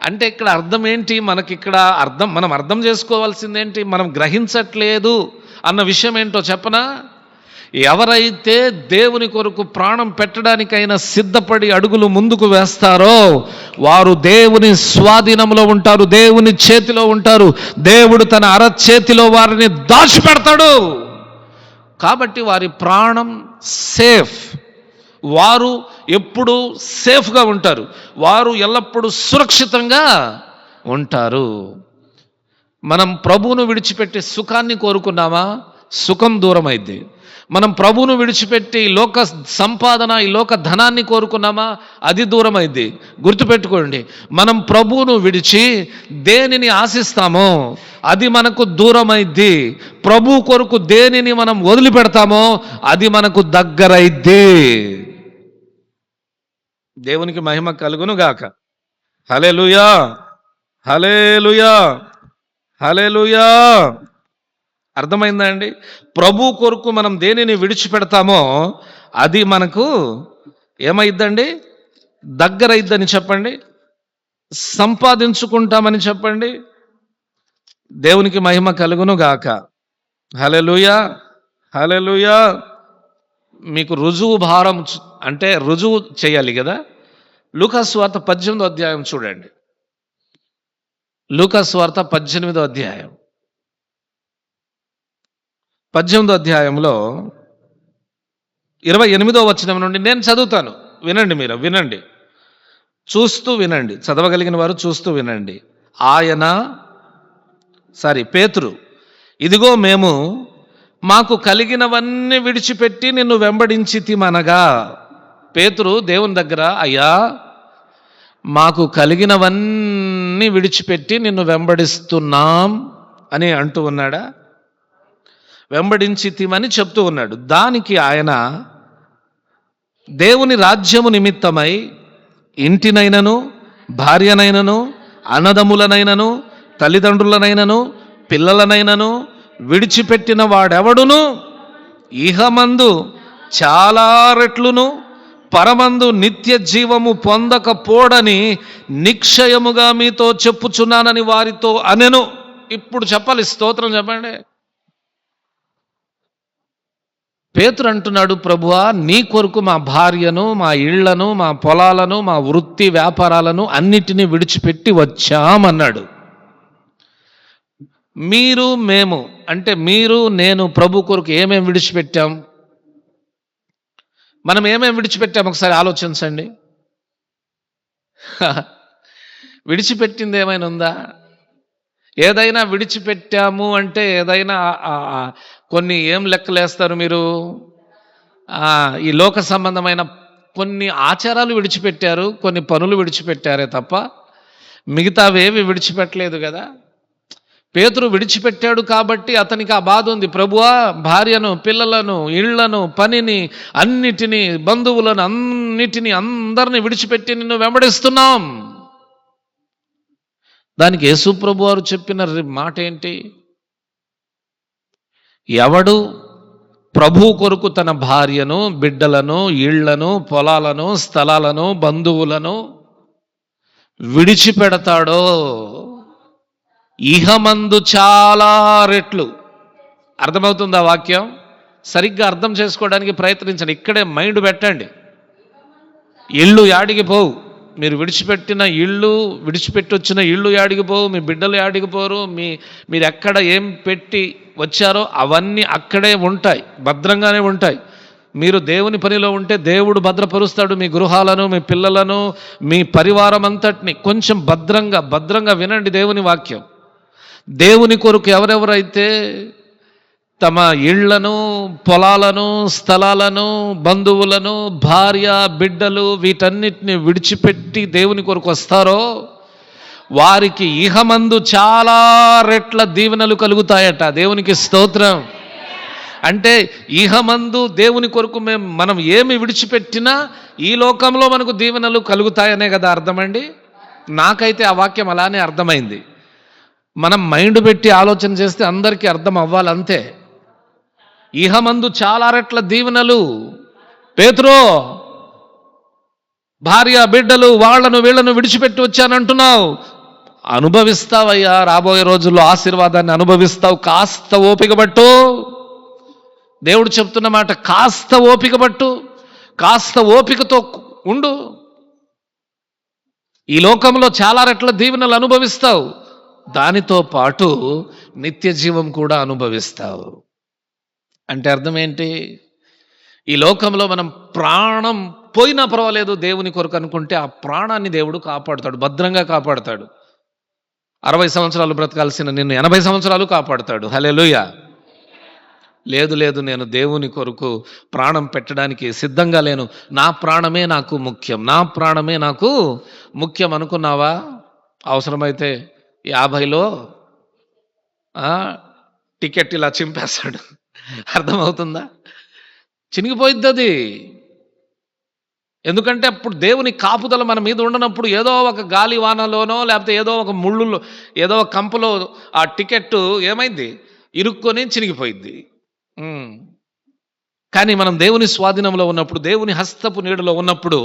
S1: అంటే ఇక్కడ అర్థం ఏంటి? మనం అర్థం చేసుకోవాల్సిందేంటి? మనం గ్రహించట్లేదు అన్న విషయం ఏంటో చెప్పనా? ఎవరైతే దేవుని కొరకు ప్రాణం పెట్టడానికైనా సిద్ధపడి అడుగులు ముందుకు వేస్తారో వారు దేవుని స్వాధీనంలో ఉంటారు, దేవుని చేతిలో ఉంటారు. దేవుడు తన అరచేతిలో వారిని దాచిపెడతాడు. కాబట్టి వారి ప్రాణం సేఫ్. వారు ఎప్పుడు సేఫ్గా ఉంటారు, వారు ఎల్లప్పుడూ సురక్షితంగా ఉంటారు. మనం ప్రభువును విడిచిపెట్టి సుఖాన్ని కోరుకున్నామా? సుఖం దూరం అయింది. మనం ప్రభువును విడిచిపెట్టి ఈ లోక సంపాదన, ఈ లోక ధనాన్ని కోరుకున్నామా? అది దూరం అయింది. గుర్తుపెట్టుకోండి, మనం ప్రభువును విడిచి దేనిని ఆశిస్తామో అది మనకు దూరం అయింది. ప్రభు కొరకు దేనిని మనం వదిలిపెడతామో అది మనకు దగ్గరైద్ది. దేవునికి మహిమ కలుగును గాక. హల్లెలూయా, హల్లెలూయా, హల్లెలూయా. అర్థమైందా అండి? ప్రభు కొరకు మనం దేనిని విడిచిపెడతామో అది మనకు ఏమైద్దండి? దగ్గరైద్దని చెప్పండి. సంపాదించుకుంటామని చెప్పండి. దేవునికి మహిమ కలుగును గాక. హల్లెలూయా, హల్లెలూయా. మీకు రుజువు భారం అంటే రుజువు చేయాలి కదా. లూకాసు వార్త 18వ అధ్యాయం చూడండి. లూకాసు వార్త 18వ అధ్యాయం 18వ అధ్యాయంలో 28వ వచనం నుండి నేను చదువుతాను, వినండి. మీరు వినండి, చూస్తూ వినండి. చదవగలిగిన వారు చూస్తూ వినండి. పేతురు, ఇదిగో మేము మాకు కలిగినవన్నీ విడిచిపెట్టి నిన్ను వెంబడించితిమనగా. పేతురు దేవుని దగ్గర, అయ్యా మాకు కలిగినవన్నీ విడిచిపెట్టి నిన్ను వెంబడిస్తున్నాం అని అంటూ ఉన్నాడా? వెంబడించితిమని చెప్తూ ఉన్నాడు. దానికి ఆయన దేవుని రాజ్యము నిమిత్తమై ఇంటినైనను, భార్యనైనను, అన్నదమ్ములనైనను, తల్లిదండ్రులనైనను, పిల్లలనైనను విడిచిపెట్టిన వాడెవడును ఇహమందు చాలా రెట్లును పరమందు నిత్య జీవము పొందకపోడని నిశ్చయముగా మీతో చెప్పుచున్నానని వారితో అనెను. ఇప్పుడు చెప్పాలి, స్తోత్రం చెప్పండి. పేతురు అంటున్నాడు, ప్రభువా నీ కొరకు మా భార్యను, మా ఇళ్లను, మా పొలాలను, మా వృత్తి వ్యాపారాలను అన్నిటినీ విడిచిపెట్టి వచ్చామన్నాడు. మేము అంటే మీరు నేను ప్రభు కొరకు ఏమేమి విడిచిపెట్టాం? మనం ఏమేమి విడిచిపెట్టాం ఒకసారి ఆలోచించండి. విడిచిపెట్టింది ఏమైనా ఉందా? ఏదైనా విడిచిపెట్టాము అంటే ఏదైనా కొన్ని ఏం లెక్కలేస్తారు మీరు? ఈ లోక సంబంధమైన కొన్ని ఆచారాలు విడిచిపెట్టారు, కొన్ని పనులు విడిచిపెట్టారే తప్ప మిగతావేవి విడిచిపెట్టలేదు కదా. పేతురు విడిచిపెట్టాడు కాబట్టి అతనికి ఆ బాధ ఉంది. ప్రభువా భార్యను, పిల్లలను, ఇళ్లను, పనిని, అన్నిటినీ, బంధువులను అన్నిటినీ, అందరిని విడిచిపెట్టి నిన్ను వెంబడిస్తున్నాం. దానికి యేసు ప్రభు వారు చెప్పిన మాట ఏంటి? ఎవడు ప్రభు కొరకు తన భార్యను, బిడ్డలను, ఇళ్లను, పొలాలను, స్థలాలను, బంధువులను విడిచిపెడతాడో ఇహమందు చాలా రెట్లు. అర్థమవుతుందా వాక్యం? సరిగ్గా అర్థం చేసుకోవడానికి ప్రయత్నించండి. ఇక్కడే మైండ్ పెట్టండి. ఇళ్ళు యాడికి పోవు. మీరు విడిచిపెట్టిన ఇళ్ళు, విడిచిపెట్టి వచ్చిన ఇళ్ళు యాడికి పోవు, మీ బిడ్డలు యాడికి పోరు, మీరు ఎక్కడ ఏం పెట్టి వచ్చారో అవన్నీ అక్కడే ఉంటాయి, భద్రంగానే ఉంటాయి. మీరు దేవుని పనిలో ఉంటే దేవుడు భద్రపరుస్తాడు మీ గృహాలను, మీ పిల్లలను, మీ పరివారం అంతటిని. కొంచెం భద్రంగా వినండి దేవుని వాక్యం. దేవుని కొరకు ఎవరెవరైతే తమ ఇళ్లను, పొలాలను, స్థలాలను, బంధువులను, భార్య, బిడ్డలు వీటన్నిటిని విడిచిపెట్టి దేవుని కొరకు వస్తారో వారికి ఇహమందు చాలా రెట్ల దీవెనలు కలుగుతాయట. దేవునికి స్తోత్రం. అంటే ఇహమందు దేవుని కొరకు మనం ఏమి విడిచిపెట్టినా ఈ లోకంలో మనకు దీవెనలు కలుగుతాయనే కదా అర్థమండి. నాకైతే ఆ వాక్యం అలానే అర్థమైంది. మనం మైండ్ పెట్టి ఆలోచన చేస్తే అందరికీ అర్థం అవ్వాలంతే. ఇహమందు చాలా రెట్ల దీవెనలు. పేతురు భార్య, బిడ్డలు, వీళ్ళను విడిచిపెట్టి వచ్చానంటున్నావు, అనుభవిస్తావయ్యా. రాబోయే రోజుల్లో ఆశీర్వాదాన్ని అనుభవిస్తావు. కాస్త ఓపిక పట్టు. దేవుడు చెప్తున్న మాట, కాస్త ఓపిక పట్టు, కాస్త ఓపికతో ఉండు. ఈ లోకంలో చాలా రెట్ల దీవెనలు అనుభవిస్తావు, దానితో పాటు నిత్య జీవం కూడా అనుభవిస్తావు. అంటే అర్థం ఏంటి? ఈ లోకంలో మనం ప్రాణం పోయినా పర్వాలేదు దేవుని కొరకు అనుకుంటే ఆ ప్రాణాన్ని దేవుడు కాపాడుతాడు, భద్రంగా కాపాడుతాడు. 60 సంవత్సరాలు బ్రతకాల్సిన నిన్ను 80 సంవత్సరాలు కాపాడుతాడు. హల్లెలూయా. లేదు నేను దేవుని కొరకు ప్రాణం పెట్టడానికి సిద్ధంగా లేను, నా ప్రాణమే నాకు ముఖ్యం, నా ప్రాణమే నాకు ముఖ్యం అనుకున్నావా? అవసరమైతే 50లో టికెట్ ఇలా చింపేస్తాడు. అర్థమవుతుందా? చినిగిపోయిద్ది అది. ఎందుకంటే అప్పుడు దేవుని కాపుదల మన మీద ఉండనప్పుడు ఏదో ఒక గాలి వానలోనో లేకపోతే ఏదో ఒక ముళ్ళులో ఏదో ఒక కంపలో ఆ టికెట్ ఏమైంది, ఇరుక్కొని చినిగిపోయిద్ది. కానీ మనం దేవుని స్వాధీనంలో ఉన్నప్పుడు, దేవుని హస్తపు నీడలో ఉన్నప్పుడు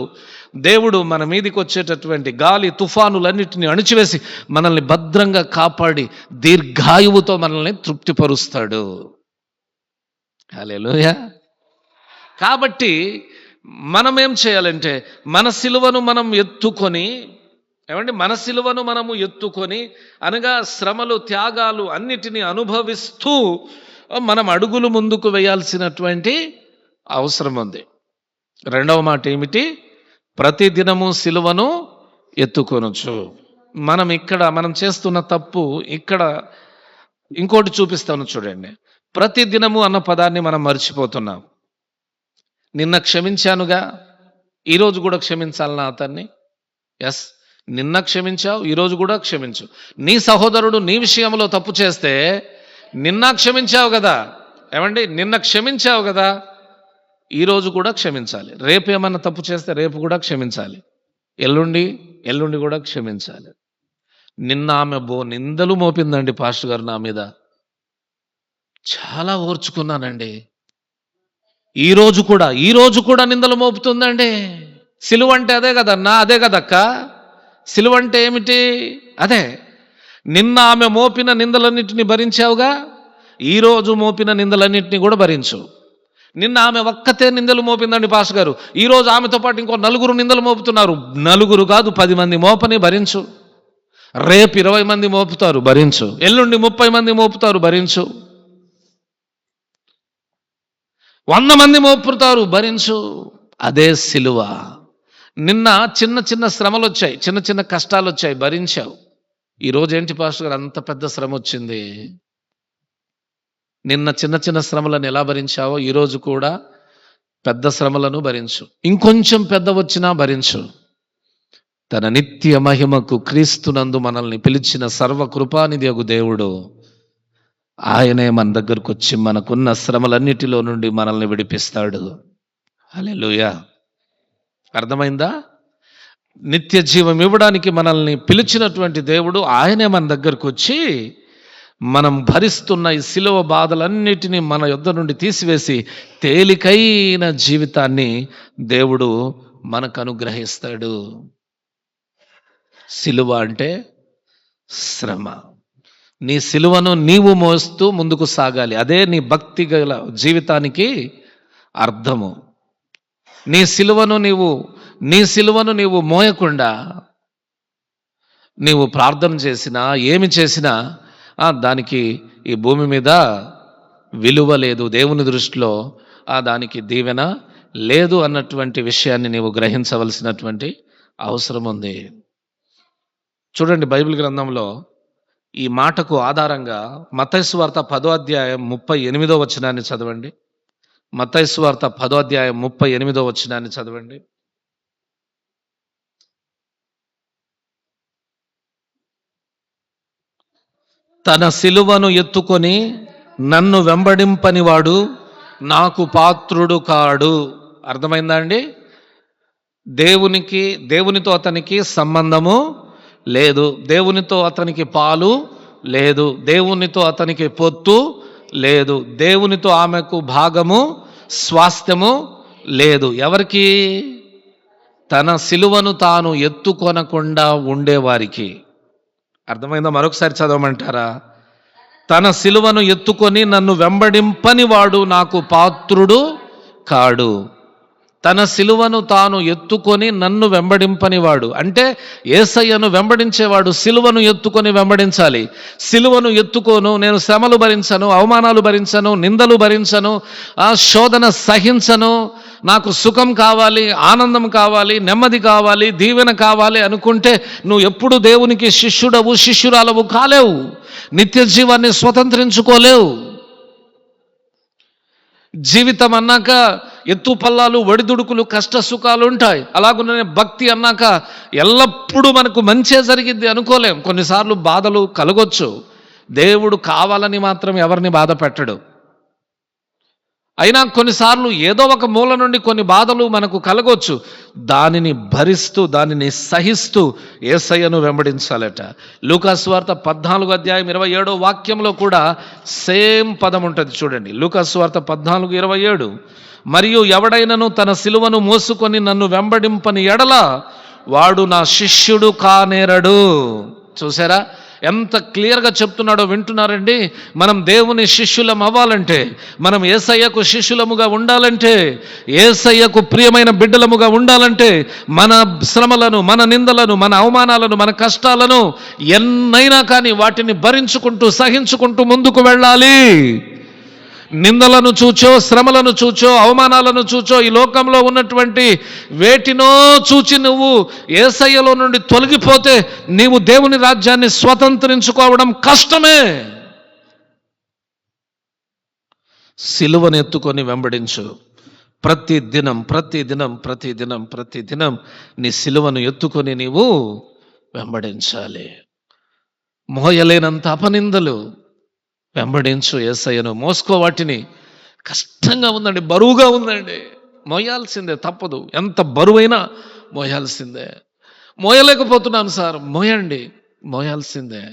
S1: దేవుడు మన మీదికి వచ్చేటటువంటి గాలి తుఫానులన్నిటిని అణిచివేసి మనల్ని భద్రంగా కాపాడి దీర్ఘాయువుతో మనల్ని తృప్తిపరుస్తాడు. హల్లెలూయా. కాబట్టి మనం ఏం చేయాలంటే మన సిలువను మనం ఎత్తుకొని, మన సిలువను మనము ఎత్తుకొని అనగా శ్రమలు, త్యాగాలు అన్నిటినీ అనుభవిస్తూ మనం అడుగులు ముందుకు వేయాల్సినటువంటి అవసరం ఉంది. రెండవ మాట ఏమిటి? ప్రతిదినము సిలువను ఎత్తుకొనొచ్చు. మనం చేస్తున్న తప్పు ఇక్కడ ఇంకోటి చూపిస్తాను చూడండి. ప్రతిదినము అన్న పదాన్ని మనం మర్చిపోతున్నాం. నిన్న క్షమించానుగా, ఈరోజు కూడా క్షమించాలన్నా అతన్ని? ఎస్, నిన్న క్షమించావు, ఈరోజు కూడా క్షమించు. నీ సహోదరుడు నీ విషయంలో తప్పు చేస్తే నిన్న క్షమించావు కదా, ఏమండి, నిన్న క్షమించావు కదా, ఈరోజు కూడా క్షమించాలి. రేపు ఏమన్నా తప్పు చేస్తే రేపు కూడా క్షమించాలి. ఎల్లుండి కూడా క్షమించాలి. నిన్న ఆమె నిందలు మోపిందండి పాస్టర్ గారు నా మీద, చాలా ఓర్చుకున్నానండి. ఈరోజు కూడా నిందలు మోపుతుందండి. సిలువ అంటే అదే కదన్నా, అదే కదక్క. సిలువ అంటే ఏమిటి? అదే. నిన్న ఆమె మోపిన నిందలన్నింటినీ భరించావుగా, ఈరోజు మోపిన నిందలన్నింటినీ కూడా భరించు. నిన్న ఆమె ఒక్కతే నిందలు మోపిందండి పాస్టర్ గారు, ఈరోజు ఆమెతో పాటు ఇంకో 4 నిందలు మోపుతున్నారు. 4 కాదు, 10 మంది మోపని భరించు. రేపు 20 మంది మోపుతారు, భరించు. ఎల్లుండి 30 మంది మోపుతారు, భరించు. 100 మంది మోపుతారు, భరించు. అదే సిలువ. నిన్న చిన్న శ్రమలు వచ్చాయి, చిన్న కష్టాలు వచ్చాయి, భరించావు. ఈరోజు ఏంటి పాస్టర్ గారు అంత పెద్ద శ్రమ వచ్చింది? నిన్న చిన్న శ్రమలను ఎలా భరించావో ఈరోజు కూడా పెద్ద శ్రమలను భరించు. ఇంకొంచెం పెద్ద వచ్చినా భరించు. తన నిత్య మహిమకు క్రీస్తునందు మనల్ని పిలిచిన సర్వకృపానిధియగు దేవుడు ఆయనే మన దగ్గరకు వచ్చి మనకున్న శ్రమలన్నిటిలో నుండి మనల్ని విడిపిస్తాడు. హల్లెలూయా. అర్థమైందా? నిత్య జీవం ఇవ్వడానికి మనల్ని పిలిచినటువంటి దేవుడు ఆయనే మన దగ్గరకు వచ్చి మనం భరిస్తున్న ఈ సిలువ బాధలన్నిటినీ మన యొద్ద నుండి తీసివేసి తేలికైన జీవితాన్ని దేవుడు మనకు అనుగ్రహిస్తాడు. సిలువ అంటే శ్రమ. నీ సిలువను నీవు మోస్తూ ముందుకు సాగాలి. అదే నీ భక్తి గల జీవితానికి అర్థము. నీ సిలువను నీవు మోయకుండా నీవు ప్రార్థన చేసినా ఏమి చేసినా దానికి ఈ భూమి మీద విలువ లేదు, దేవుని దృష్టిలో దానికి దీవెన లేదు అన్నటువంటి విషయాన్ని నీవు గ్రహించవలసినటువంటి అవసరం ఉంది. చూడండి, బైబిల్ గ్రంథంలో ఈ మాటకు ఆధారంగా మత్తయి సువార్త 10వ అధ్యాయం 38వ వచనాన్ని చదవండి. మత్తయి సువార్త 10వ అధ్యాయం 38వ వచనాన్ని చదవండి. తన సిలువను ఎత్తుకొని నన్ను వెంబడింపనివాడు నాకు పాత్రుడు కాడు. అర్థమైందా అండి? దేవునితో అతనికి సంబంధము లేదు, దేవునితో అతనికి పాలు లేదు, దేవునితో అతనికి పొత్తు లేదు, దేవునితో ఆమెకు భాగము స్వాస్థ్యము లేదు. ఎవరికి? తన సిలువను తాను ఎత్తుకొనకుండా ఉండేవారికి. అర్థమైందా? మరొకసారి చదవమంటారా? తన సిలువను ఎత్తుకొని నన్ను వెంబడింపని వాడు నాకు పాత్రుడు కాడు. తన సిలువను తాను ఎత్తుకొని నన్ను వెంబడింపనివాడు అంటే యేసయ్యను వెంబడించేవాడు సిలువను ఎత్తుకొని వెంబడించాలి. సిలువను ఎత్తుకోను, నేను శ్రమలు భరించను, అవమానాలు భరించను, నిందలు భరించను, శోధన సహించను, నాకు సుఖం కావాలి, ఆనందం కావాలి, నెమ్మది కావాలి, దీవెన కావాలి అనుకుంటే నువ్వు ఎప్పుడు దేవునికి శిష్యురాలవు కాలేవు, నిత్య జీవాన్ని స్వతంత్రించుకోలేవు. జీవితం అన్నాక ఎత్తు పల్లాలు, ఒడిదుడుకులు, కష్ట సుఖాలు ఉంటాయి. అలాగునే భక్తి అన్నాక ఎల్లప్పుడూ మనకు మంచే జరిగిద్ది అనుకోలేం. కొన్నిసార్లు బాధలు కలగొచ్చు. దేవుడు కావాలని మాత్రం ఎవరిని బాధ పెట్టడు. అయినా కొన్నిసార్లు ఏదో ఒక మూల నుండి కొన్ని బాధలు మనకు కలగొచ్చు. దానిని భరిస్తూ, దానిని సహిస్తూ యేసయ్యను వెంబడించాలట. లూకాసు వార్త 14వ అధ్యాయం 27వ వాక్యంలో కూడా సేమ్ పదం ఉంటుంది. చూడండి, లూకాసు వార్త 14:27. మరియు ఎవడైనను తన సిలువను మోసుకొని నన్ను వెంబడింపని ఎడల వాడు నా శిష్యుడు కానేరడు. చూసారా ఎంత క్లియర్గా చెప్తున్నాడో? వింటున్నారండి? మనం దేవుని శిష్యులం అవ్వాలంటే, మనం యేసయ్యకు శిష్యులముగా ఉండాలంటే, యేసయ్యకు ప్రియమైన బిడ్డలముగా ఉండాలంటే మన శ్రమలను, మన నిందలను, మన అవమానాలను, మన కష్టాలను ఎన్నైనా కానీ వాటిని భరించుకుంటూ, సహించుకుంటూ ముందుకు వెళ్ళాలి. నిందలను చూచో, శ్రమలను చూచో, అవమానాలను చూచో, ఈ లోకంలో ఉన్నటువంటి వేటినో చూచి నువ్వు యేసయ్యలో నుండి తొలగిపోతే నీవు దేవుని రాజ్యాన్ని స్వతంత్రించుకోవడం కష్టమే. సిలువను ఎత్తుకొని వెంబడించు. ప్రతిదినం నీ సిలువను ఎత్తుకొని నీవు వెంబడించాలి. మోయలేనంత అపనిందలు వెంబడించు యేసయ్యను. మోసుకో వాటిని. కష్టంగా ఉందండి, బరువుగా ఉందండి, మోయాల్సిందే, తప్పదు. ఎంత బరువైనా మోయాల్సిందే. మోయలేకపోతున్నాను సార్, మోయండి, మోయాల్సిందే.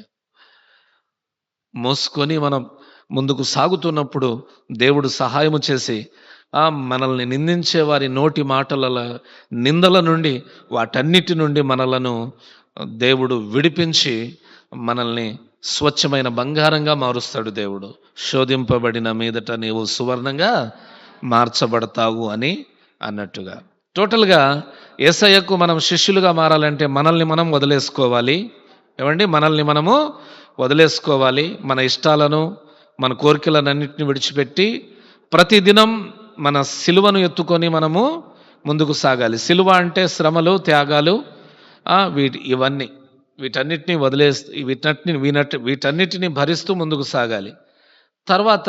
S1: మోసుకొని మనం ముందుకు సాగుతున్నప్పుడు దేవుడు సహాయము చేసి మనల్ని నిందించే వారి నోటి మాటల నిందల నుండి, వాటన్నిటి నుండి మనలను దేవుడు విడిపించి మనల్ని స్వచ్ఛమైన బంగారంగా మారుస్తాడు దేవుడు. శోధింపబడిన మీదట నీవు సువర్ణంగా మార్చబడతావు అని అన్నట్టుగా. టోటల్గా యేసయ్యకు మనం శిష్యులుగా మారాలంటే మనల్ని మనం వదిలేసుకోవాలి. ఏమండి, మనల్ని మనము వదిలేసుకోవాలి. మన ఇష్టాలను, మన కోరికలన్నింటినీ విడిచిపెట్టి ప్రతిదినం మన సిలువను ఎత్తుకొని మనము ముందుకు సాగాలి. సిలువ అంటే శ్రమలు, త్యాగాలు, వీటన్నిటిని వీటన్నిటిని భరిస్తూ ముందుకు సాగాలి. తర్వాత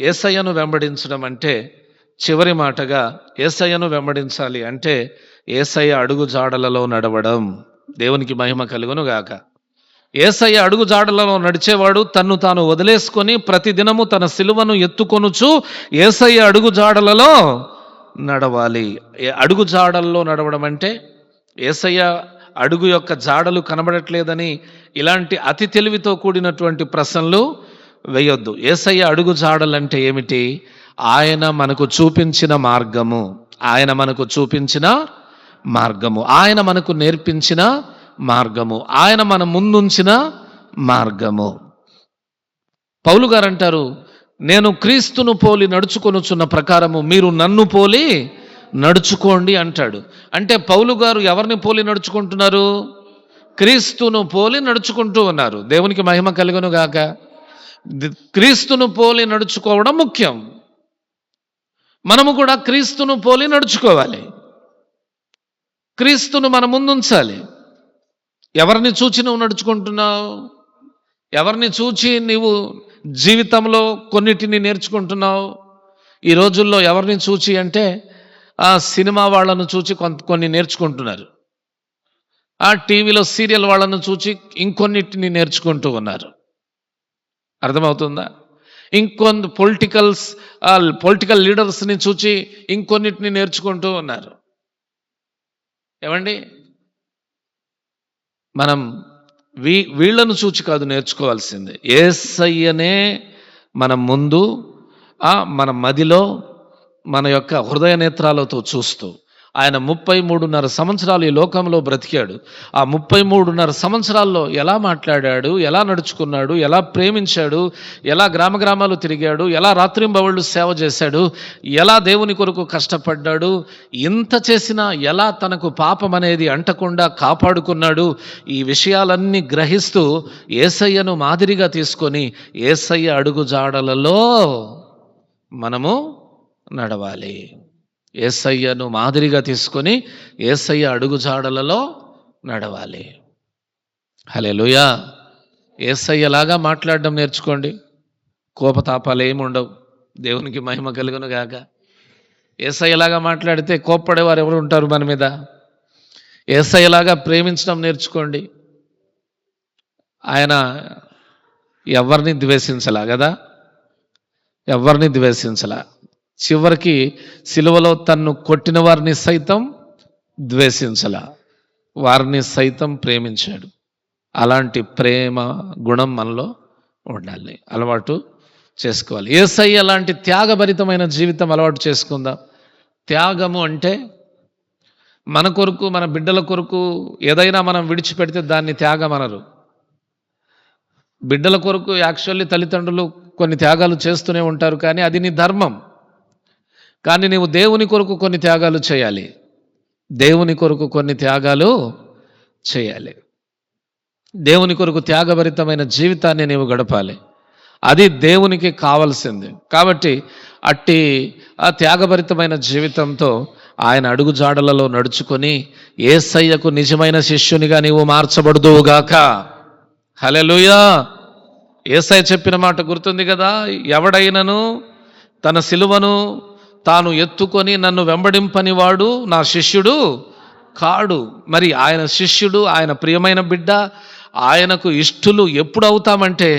S1: యేసయ్యను వెంబడించడం అంటే, చివరి మాటగా యేసయ్యను వెంబడించాలి అంటే యేసయ్య అడుగు జాడలలో నడవడం. దేవునికి మహిమ కలుగును గాక. యేసయ్య అడుగు జాడలలో నడిచేవాడు తన్ను తాను వదిలేసుకొని ప్రతిదినము తన సిలువను ఎత్తుకొనుచు యేసయ్య అడుగు జాడలలో నడవాలి. అడుగు జాడల్లో నడవడం అంటే యేసయ్య అడుగు యొక్క జాడలు కనబడట్లేదని ఇలాంటి అతి తెలివితో కూడినటువంటి ప్రశ్నలు వేయొద్దు. యేసయ్య అడుగు జాడలంటే ఏమిటి? ఆయన మనకు చూపించిన మార్గము, ఆయన మనకు చూపించిన మార్గము, ఆయన మనకు నేర్పించిన మార్గము, ఆయన మన ముందుంచిన మార్గము. పౌలు గారు అంటారు, నేను క్రీస్తును పోలి నడుచుకొనుచున్న ప్రకారము మీరు నన్ను పోలి నడుచుకోండి అంటాడు. అంటే పౌలు గారు ఎవరిని పోలి నడుచుకుంటున్నారు? క్రీస్తును పోలి నడుచుకుంటూ ఉన్నారు. దేవునికి మహిమ కలుగును గాక. క్రీస్తును పోలి నడుచుకోవడం ముఖ్యం. మనము కూడా క్రీస్తును పోలి నడుచుకోవాలి. క్రీస్తును మన ముందుంచాలి. ఎవరిని చూచి నువ్వు నడుచుకుంటున్నావు? ఎవరిని చూచి నీవు జీవితంలో కొన్నిటిని నేర్చుకుంటున్నావు? ఈ రోజుల్లో ఎవరిని చూచి అంటే సినిమా వాళ్ళను చూచి కొన్ని నేర్చుకుంటున్నారు. టీవీలో సీరియల్ వాళ్ళను చూచి ఇంకొన్నిటిని నేర్చుకుంటూ ఉన్నారు. అర్థమవుతుందా? పొలిటికల్ లీడర్స్ని చూచి ఇంకొన్నిటిని నేర్చుకుంటూ ఉన్నారు. ఏమండి, మనం వీళ్ళను చూచి కాదు నేర్చుకోవాల్సింది. యేసయ్యనే మన ముందు, మన మదిలో, మన యొక్క హృదయ నేత్రాలతో చూస్తూ ఆయన 33.5 సంవత్సరాలు ఈ లోకంలో బ్రతికాడు. ఆ 33.5 సంవత్సరాల్లో ఎలా మాట్లాడాడు, ఎలా నడుచుకున్నాడు, ఎలా ప్రేమించాడు, ఎలా గ్రామాలు తిరిగాడు, ఎలా రాత్రింబవళ్ళు సేవ చేశాడు, ఎలా దేవుని కొరకు కష్టపడ్డాడు, ఇంత చేసినా ఎలా తనకు పాపం అనేది అంటకుండా కాపాడుకున్నాడు. ఈ విషయాలన్నీ గ్రహిస్తూ యేసయ్యను మాదిరిగా తీసుకొని యేసయ్య అడుగు జాడలలో మనము నడవాలి. యేసయ్యను మాదిరిగా తీసుకొని యేసయ్య అడుగు జాడలలో నడవాలి. హల్లెలూయా. యేసయ్యలాగా మాట్లాడడం నేర్చుకోండి. కోపతాపాలు ఏమి ఉండవు. దేవునికి మహిమ కలుగును గాక. యేసయ్యలాగా మాట్లాడితే కోప్పడేవారు ఎవరు ఉంటారు మన మీద? యేసయ్యలాగా ప్రేమించడం నేర్చుకోండి. ఆయన ఎవరిని ద్వేషించలా కదా, ఎవరిని ద్వేషించలా. చివరికి సిలువలో తన్ను కొట్టిన వారిని సైతం ద్వేషించలా, వారిని సైతం ప్రేమించాడు. అలాంటి ప్రేమ గుణం మనలో ఉండాలి, అలవాటు చేసుకోవాలి. యేసయ్య అలాంటి త్యాగభరితమైన జీవితం అలవాటు చేసుకుందాం. త్యాగము అంటే మన కొరకు, మన బిడ్డల కొరకు ఏదైనా మనం విడిచిపెడితే దాన్ని త్యాగం అనరు. బిడ్డల కొరకు యాక్చువల్లీ తల్లిదండ్రులు కొన్ని త్యాగాలు చేస్తూనే ఉంటారు, కానీ అది నీ ధర్మం. కానీ నీవు దేవుని కొరకు కొన్ని త్యాగాలు చేయాలి. దేవుని కొరకు కొన్ని త్యాగాలు చేయాలి. దేవుని కొరకు త్యాగభరితమైన జీవితాన్ని నీవు గడపాలి. అది దేవునికి కావాల్సింది. కాబట్టి అట్టి ఆ త్యాగభరితమైన జీవితంతో ఆయన అడుగు జాడలలో నడుచుకొని యేసయ్యకు నిజమైన శిష్యునిగా నీవు మార్చబడుదువుగాక. హల్లెలూయా. యేసయ్య చెప్పిన మాట గుర్తుంది కదా, ఎవడైనను తన సిలువను తాను ఎత్తుకొని నన్ను వెంబడింపని వాడు నా శిష్యుడు కాడు. మరి ఆయన శిష్యుడు, ఆయన ప్రియమైన బిడ్డ, ఆయనకు ఇష్టులు ఎప్పుడు అవుతామంటే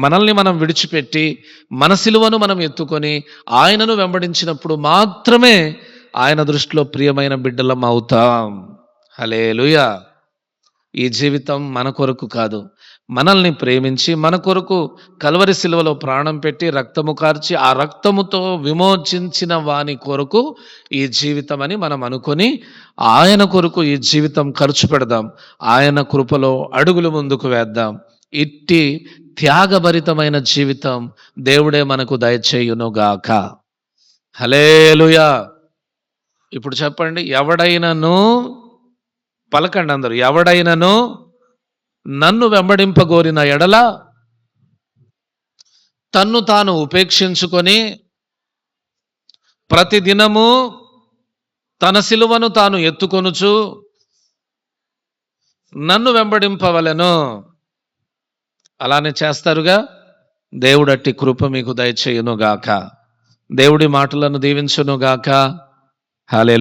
S1: మనల్ని మనం విడిచిపెట్టి మన సిలువను మనం ఎత్తుకొని ఆయనను వెంబడించినప్పుడు మాత్రమే ఆయన దృష్టిలో ప్రియమైన బిడ్డలం అవుతాం. హల్లెలూయా. ఈ జీవితం మన కొరకు కాదు, మనల్ని ప్రేమించి మన కొరకు కల్వరి సిలువలో ప్రాణం పెట్టి రక్తము కార్చి ఆ రక్తముతో విమోచించిన వాని కొరకు ఈ జీవితం అని మనం అనుకొని ఆయన కొరకు ఈ జీవితం ఖర్చు పెడదాం. ఆయన కృపలో అడుగులు ముందుకు వేద్దాం. ఇట్టి త్యాగభరితమైన జీవితం దేవుడే మనకు దయచేయునుగాక. హల్లెలూయా. ఇప్పుడు చెప్పండి, ఎవడైనను, పలకండి అందరూ, ఎవడైనను నన్ను వెంబడింపగోరిన ఎడల తన్ను తాను ఉపేక్షించుకొని ప్రతిదినము తన సిలువను తాను ఎత్తుకొనుచు నన్ను వెంబడింపవలెను. అలానే చేస్తారుగా. దేవుడట్టి కృప మీకు దయచేయునుగాక. దేవుడి మాటలను దీవించునుగాక. హల్లెలూయా.